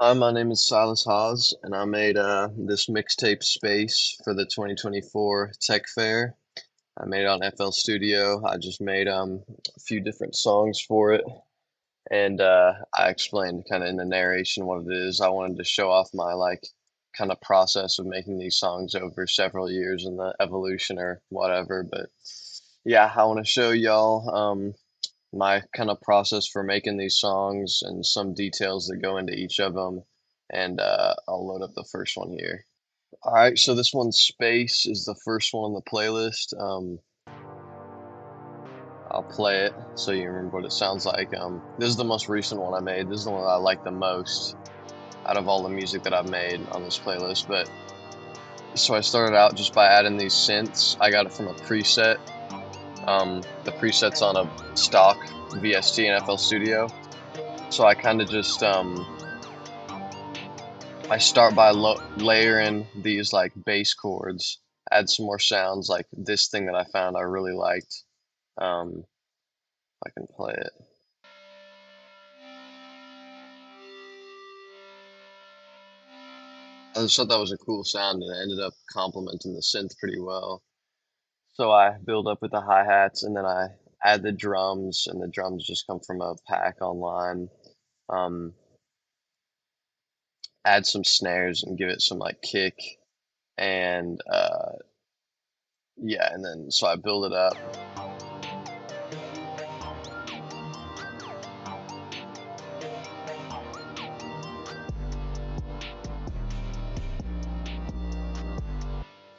Hi, my name is Silas Hawes, and I made this mixtape space for the 2024 Tech Fair. I made it on FL Studio. I just made a few different songs for it, and I explained kind of in the narration what it is. I wanted to show off my kind of process of making these songs over several years and the evolution or whatever. But yeah, I want to show y'all my kind of process for making these songs and some details that go into each of them. And I'll load up the first one here. All right, so this one, Space, is the first one on the playlist. I'll play it so you remember what it sounds like. This is the most recent one I made. This is the one that I like the most out of all the music that I've made on this playlist. But so I started out just by adding these synths. I got it from a preset. The preset's on a stock VST and FL Studio. So I kind of just I start by layering these like bass chords, add some more sounds like this thing that I found I really liked. I can play it. I just thought that was a cool sound and it ended up complementing the synth pretty well. So I build up with the hi-hats and then I add the drums, and the drums just come from a pack online. Um, Add some snares and give it some like kick, and yeah, and then so I build it up.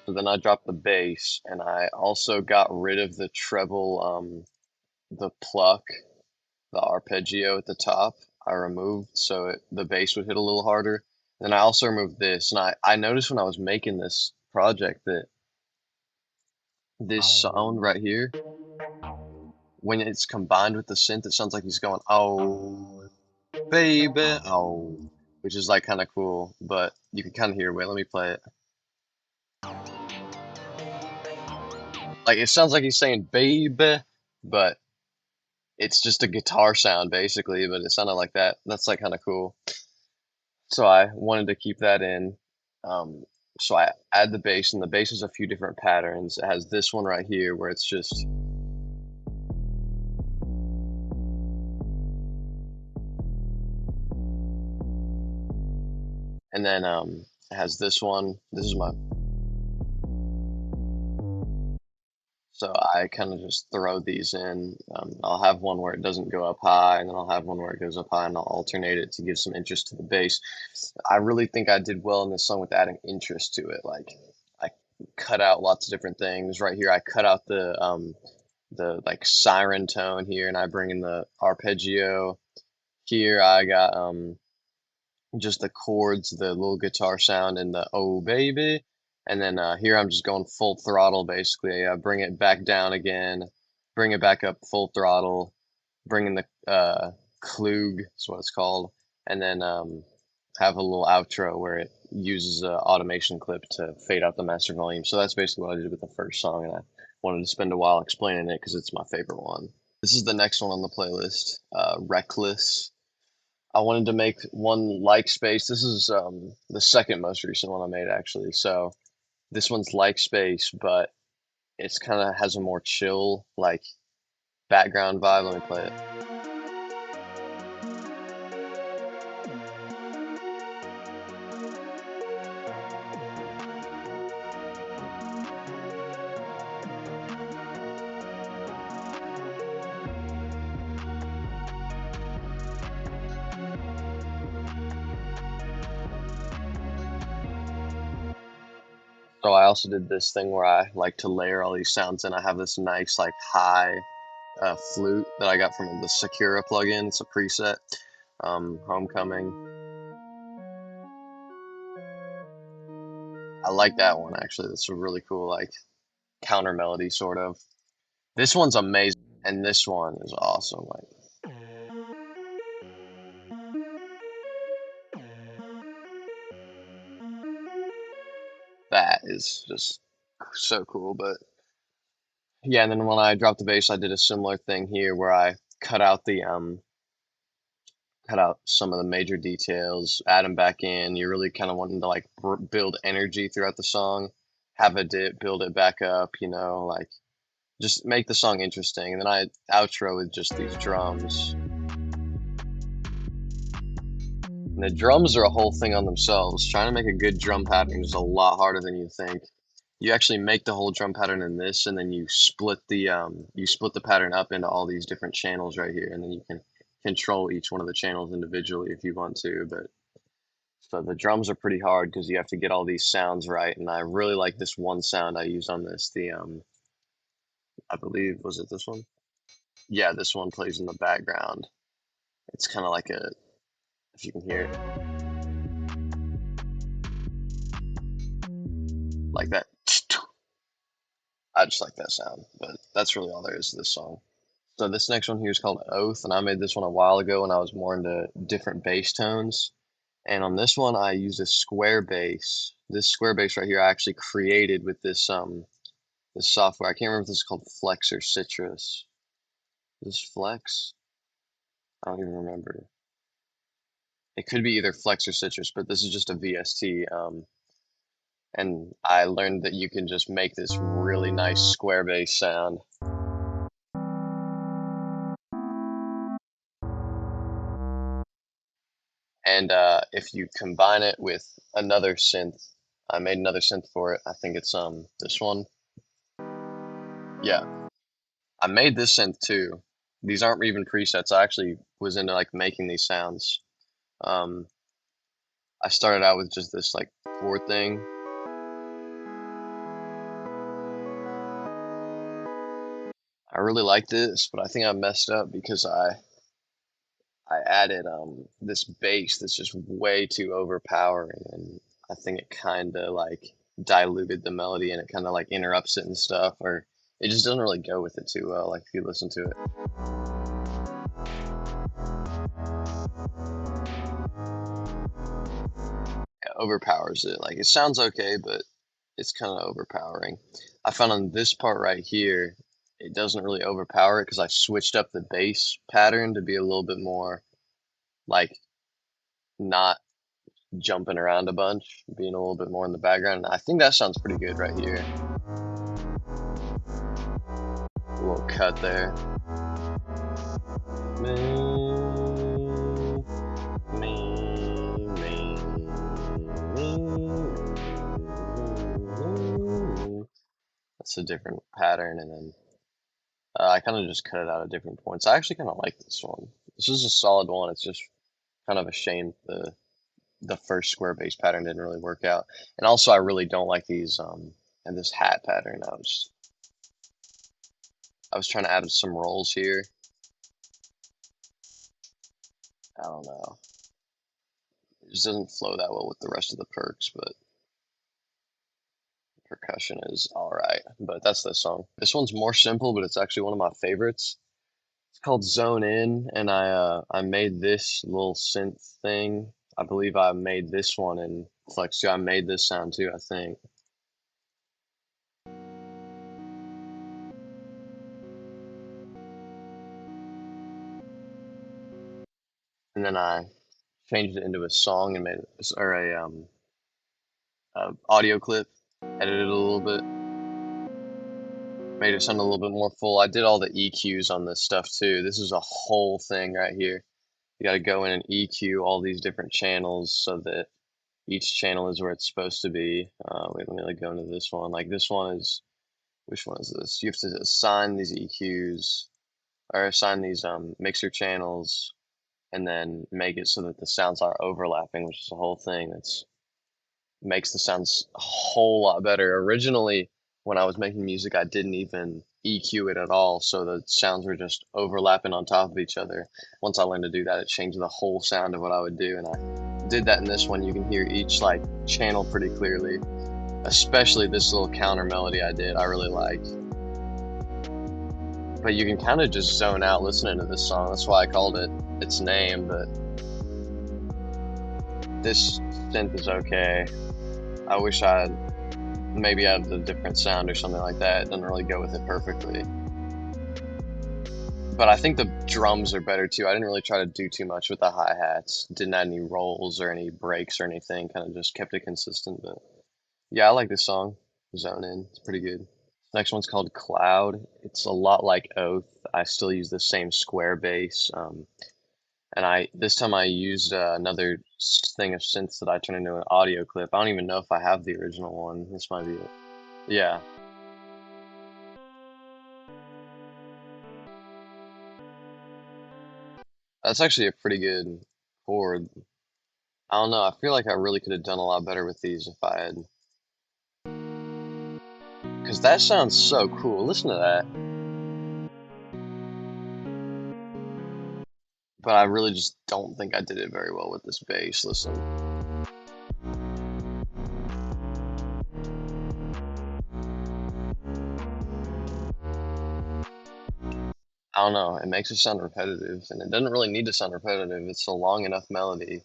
So then I dropped the bass, and I also got rid of the treble, the pluck, the arpeggio at the top. I removed so the bass would hit a little harder. And I also removed this, and I noticed when I was making this project that this sound right here, when it's combined with the synth, it sounds like he's going, "Oh, baby, oh," which is like kind of cool. But you can kind of hear. Wait, let me play it. Like it sounds like he's saying "baby," but it's just a guitar sound basically, but it sounded like that. That's like kind of cool. So I wanted to keep that in. Um, so I add the bass, and the bass is a few different patterns. It has this one right here where it's just, and then it has this one. This is my, so I kind of just throw these in. I'll have one where it doesn't go up high, and then I'll have one where it goes up high, and I'll alternate it to give some interest to the bass. I really think I did well in this song with adding interest to it. Like I cut out lots of different things. Right here, I cut out the like siren tone here, and I bring in the arpeggio. Here I got just the chords, the little guitar sound, and the oh baby. And then here I'm just going full throttle basically. I bring it back down again, bring it back up full throttle, bring in the Klug, is what it's called, and then have a little outro where it uses an automation clip to fade out the master volume. So that's basically what I did with the first song, and I wanted to spend a while explaining it because it's my favorite one. This is the next one on the playlist, Reckless. I wanted to make one like Space. This is the second most recent one I made actually. So this one's like Space, but it's kind of has a more chill like background vibe. Let me play it. So I also did this thing where I like to layer all these sounds in. I have this nice like high flute that I got from the Sakura plugin. It's a preset. Homecoming. I like that one actually. That's a really cool like counter melody sort of. This one's amazing, and this one is awesome. Like that is just so cool. But yeah, and then when I dropped the bass, I did a similar thing here where I cut out the cut out some of the major details, add them back in. You're really kind of wanting to like build energy throughout the song, have a dip, build it back up, like just make the song interesting. And then I outro with just these drums. And the drums are a whole thing on themselves. Trying to make a good drum pattern is a lot harder than you think. You actually make the whole drum pattern in this, and then you split the pattern up into all these different channels right here, and then you can control each one of the channels individually if you want to. But so the drums are pretty hard because you have to get all these sounds right, and I really like this one sound I used on this. I believe, was it this one? Yeah, this one plays in the background. It's kind of like if you can hear it, like that. I just like that sound, but that's really all there is to this song. So this next one here is called Oath, and I made this one a while ago when I was more into different bass tones. And on this one, I used a square bass. This square bass right here, I actually created with this software. I can't remember if this is called Flex or Citrus. Is this Flex? I don't even remember. It could be either Flex or Citrus, but this is just a VST. And I learned that you can just make this really nice square bass sound. And if you combine it with another synth, I made another synth for it. I think it's this one. Yeah, I made this synth too. These aren't even presets. I actually was into like making these sounds. Um, I started out with just this like chord thing. I really like this, but I think I messed up because I added this bass that's just way too overpowering, and I think it kind of like diluted the melody, and it kind of like interrupts it and stuff, or it just doesn't really go with it too well. Like if you listen to it, it overpowers it. Like it sounds okay, but it's kind of overpowering. I found on this part right here, it doesn't really overpower it because I switched up the bass pattern to be a little bit more like not jumping around a bunch, being a little bit more in the background. I think that sounds pretty good right here. A little cut there. Me, me, me, me. That's a different pattern, and then I kind of just cut it out at different points. I actually kind of like this one. This is a solid one. It's just kind of a shame the first square bass pattern didn't really work out. And also, I really don't like these and this hat pattern. I was trying to add some rolls here. I don't know. It just doesn't flow that well with the rest of the perks, but percussion is alright. But that's this song. This one's more simple, but it's actually one of my favorites. It's called Zone In, and I made this little synth thing. I believe I made this one in Flex 2. I made this sound too, I think. And then I changed it into a song and made it, or a audio clip, edited it a little bit, made it sound a little bit more full. I did all the EQs on this stuff too. This is a whole thing right here. You got to go in and EQ all these different channels so that each channel is where it's supposed to be. Wait, let me like go into this one. Like this one is, which one is this? You have to assign these EQs or assign these mixer channels and then make it so that the sounds are overlapping, which is the whole thing. That's makes the sounds a whole lot better. Originally, when I was making music, I didn't even EQ it at all, so the sounds were just overlapping on top of each other. Once I learned to do that, it changed the whole sound of what I would do, and I did that in this one. You can hear each like channel pretty clearly, especially this little counter melody I did. I really liked. But you can kind of just zone out listening to this song. That's why I called it its name, but this synth is okay. I wish I had maybe added a different sound or something like that. It doesn't really go with it perfectly. But I think the drums are better too. I didn't really try to do too much with the hi-hats. Didn't add any rolls or any breaks or anything. Kind of just kept it consistent. But yeah, I like this song. Zone In. It's pretty good. Next one's called Cloud. It's a lot like Oath. I still use the same square bass. And I this time I used another thing of synths that I turned into an audio clip. I don't even know if I have the original one. This might be it. Yeah, that's actually a pretty good chord. I don't know. I feel like I really could have done a lot better with these if I had, because that sounds so cool. Listen to that. But I really just don't think I did it very well with this bass. Listen, I don't know. It makes it sound repetitive, and it doesn't really need to sound repetitive. It's a long enough melody,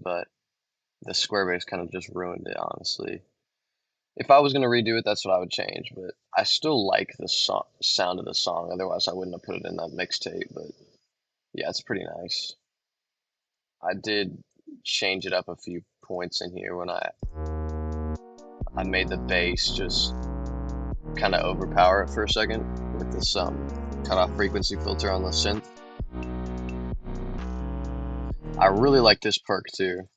but the square bass kind of just ruined it, honestly. If I was gonna redo it, that's what I would change, but I still like the sound of the song. Otherwise, I wouldn't have put it in that mixtape. But yeah, it's pretty nice. I did change it up a few points in here when I made the bass just kind of overpower it for a second with this cutoff frequency filter on the synth. I really like this perk too.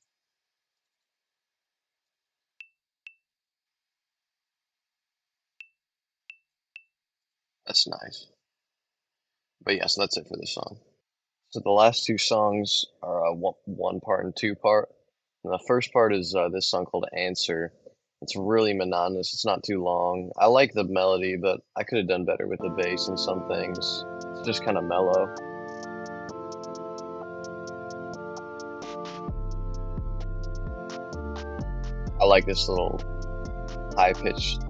That's nice. But yeah, so that's it for this song. So the last two songs are one part and two part. And the first part is this song called Answer. It's really monotonous. It's not too long. I like the melody, but I could have done better with the bass and some things. It's just kind of mellow. I like this little high pitched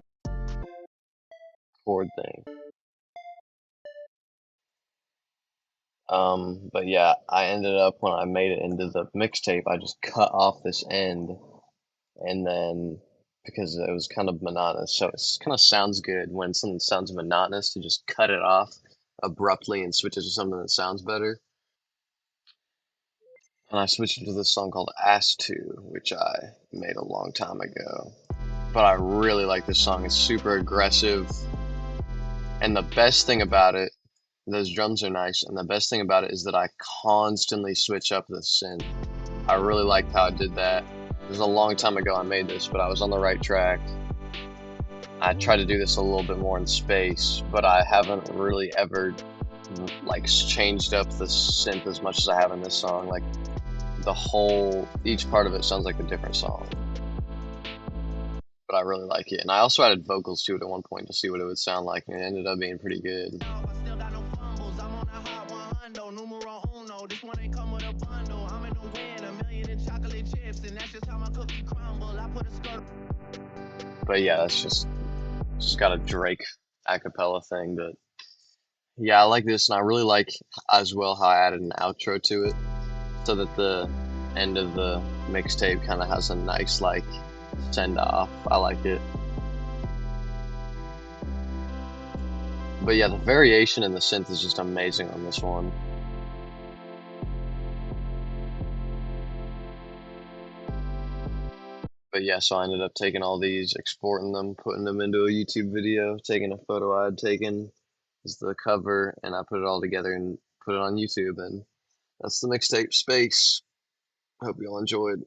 chord thing. But yeah, I ended up when I made it into the mixtape, I just cut off this end, and then because it was kind of monotonous, so it kind of sounds good when something sounds monotonous to just cut it off abruptly and switch it to something that sounds better. And I switched it to this song called ACTE, which I made a long time ago. But I really like this song. It's super aggressive, and the best thing about it, those drums are nice, and the best thing about it is that I constantly switch up the synth. I really liked how I did that. It was a long time ago I made this, but I was on the right track. I try to do this a little bit more in space, but I haven't really ever like changed up the synth as much as I have in this song. Like each part of it sounds like a different song, but I really like it. And I also added vocals to it at one point to see what it would sound like, and it ended up being pretty good. But yeah, that's just got a Drake acapella thing. But yeah, I like this, and I really like as well how I added an outro to it, so that the end of the mixtape kind of has a nice like send off. I like it. But yeah, the variation in the synth is just amazing on this one. But yeah, so I ended up taking all these, exporting them, putting them into a YouTube video, taking a photo I had taken as the cover, and I put it all together and put it on YouTube. And that's the mixtape Space. Hope you all enjoyed.